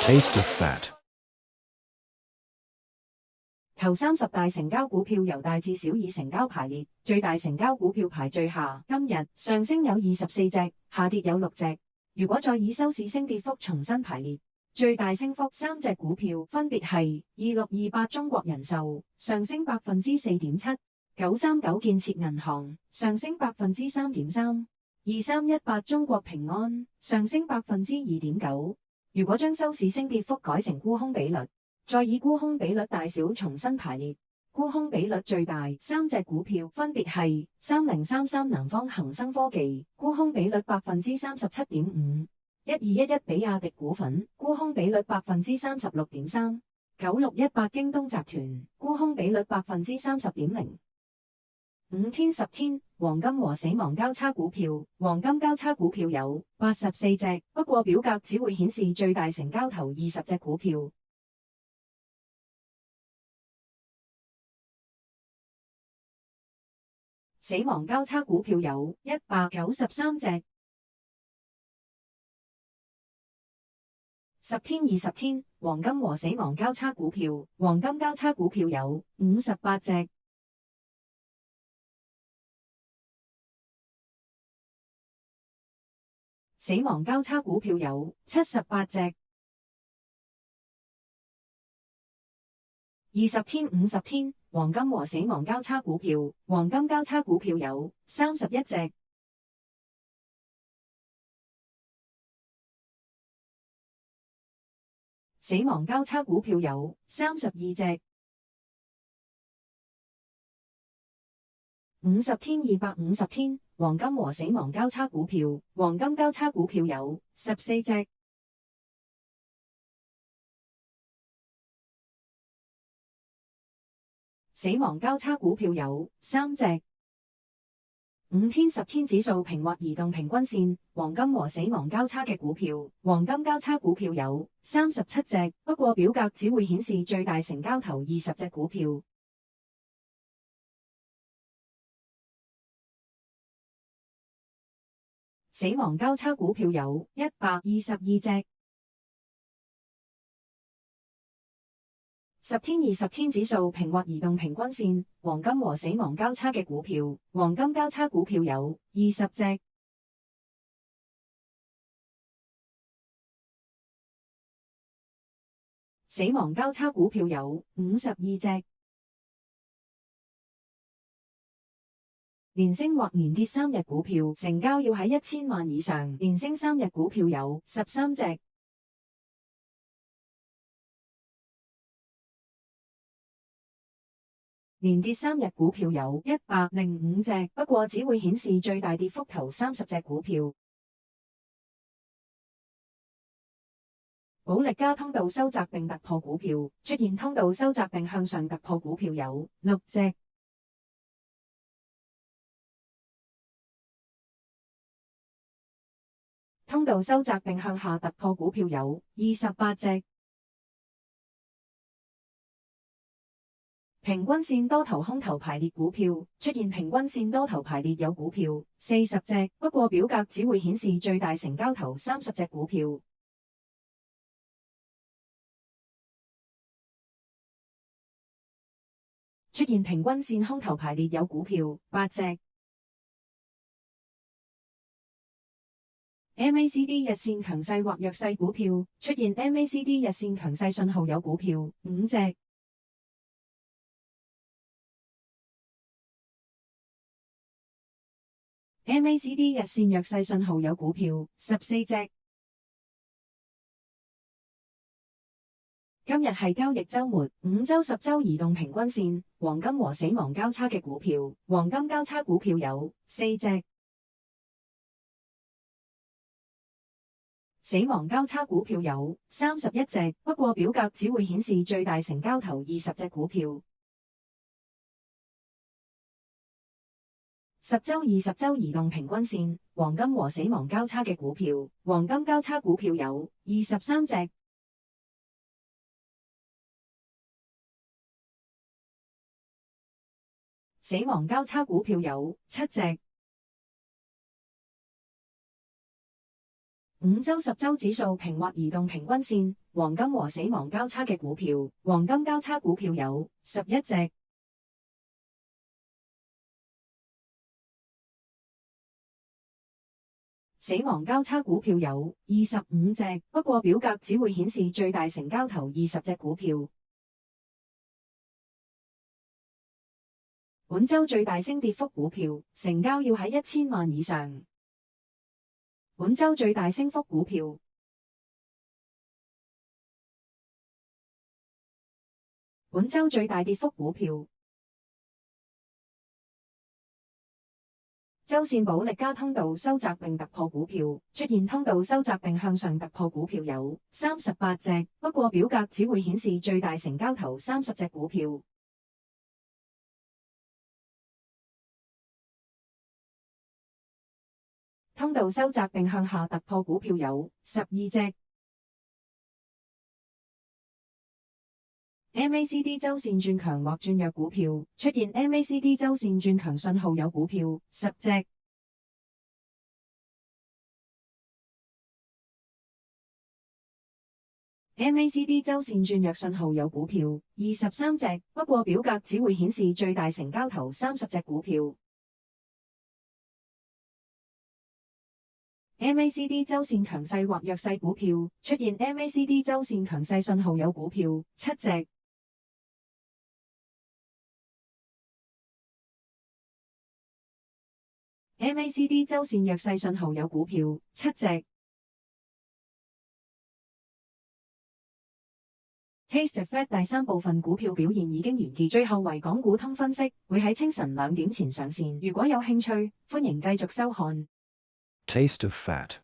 Taste of fat. 頭30大成交股票由大至小以成交排列，最大成交股票排最下。今日上升有24隻，下跌有6隻。如果再以收市升跌幅重新排列，最大升幅3隻股票分別係2628中國人壽上升4.7%。939建設銀行上升3.3%，2318中國平安上升2.9%。如果將收市升跌幅改成沽空比率，再以沽空比率大小重新排列，沽空比率最大3隻股票分別係3033南方恒生科技，沽空比率37.5%；1211比亞迪股份，沽空比率36.3%；9618京東集團，沽空比率30.0%。5天10天黃金和死亡交叉股票，黃金交叉股票有84隻，不過表格只會顯示最大成交頭20隻股票。死亡交叉股票有193隻。10天20天黃金和死亡交叉股票，黃金交叉股票有58隻。死亡交叉股票有78隻。20天50天黃金和死亡交叉股票，黃金交叉股票有31隻。死亡交叉股票有32隻。50天250天黃金和死亡交叉股票，黃金交叉股票有14隻。死亡交叉股票有3隻。5天10天指數平滑移動平均線，黃金和死亡交叉嘅股票，黃金交叉股票有37隻，不過表格只會顯示最大成交頭20隻股票。死亡交叉股票有122隻。10天20天指數平滑移動平均線，黃金和死亡交叉嘅股票，黃金交叉股票有20隻。死亡交叉股票有52隻。連升或連跌3日股票，成交要喺1000萬以上，連升3日股票有13隻。連跌3日股票有105隻，不過只會顯示最大跌幅頭30隻股票。保力加通道收窄並突破股票，出現通道收窄並向上突破股票有6隻。通道收窄並向下突破股票有28隻。平均線多頭空頭排列股票，出現平均線多頭排列有股票40隻，不過表格只會顯示最大成交頭30隻股票。出現平均線空頭排列有股票8隻。MACD 日線強勢或弱勢股票，出現 MACD 日線強勢信號有股票5隻。MACD 日線弱勢信號有股票14隻。今日係交易週末，5週10週移動平均線，黃金和死亡交叉嘅股票，黃金交叉股票有4隻。死亡交叉股票有31隻，不過表格只會顯示最大成交頭20隻股票。10週20週移動平均線，黃金和死亡交叉嘅股票，黃金交叉股票有23隻。死亡交叉股票有7隻。5周10周指數平或移動平均線，黃金和死亡交叉嘅股票，黃金交叉股票有11隻。死亡交叉股票有25隻，不過表格只會顯示最大成交頭20隻股票。本周最大升跌幅股票，成交要喺1000萬以上。本周最大升幅股票，本周最大跌幅股票。周線保力加通道收窄並突破股票，出現通道收窄並向上突破股票有38隻，不過表格只會顯示最大成交頭30隻股票。通道收窄並向下突破股票有12隻。MACD 周線轉強或轉弱股票，出現 MACD 周線轉強信號有股票10隻。MACD 周線轉弱信號有股票23隻，不過表格只會顯示最大成交頭30隻股票。MACD 周線強勢或弱勢股票，出現 MACD 周線強勢信號有股票7隻。MACD 周線弱勢信號有股票7隻。TasteTheFed 第3部分股票表現已經完結，最後為港股通分析，會喺清晨2點前上線。如果有興趣，歡迎繼續收看。Taste of Fat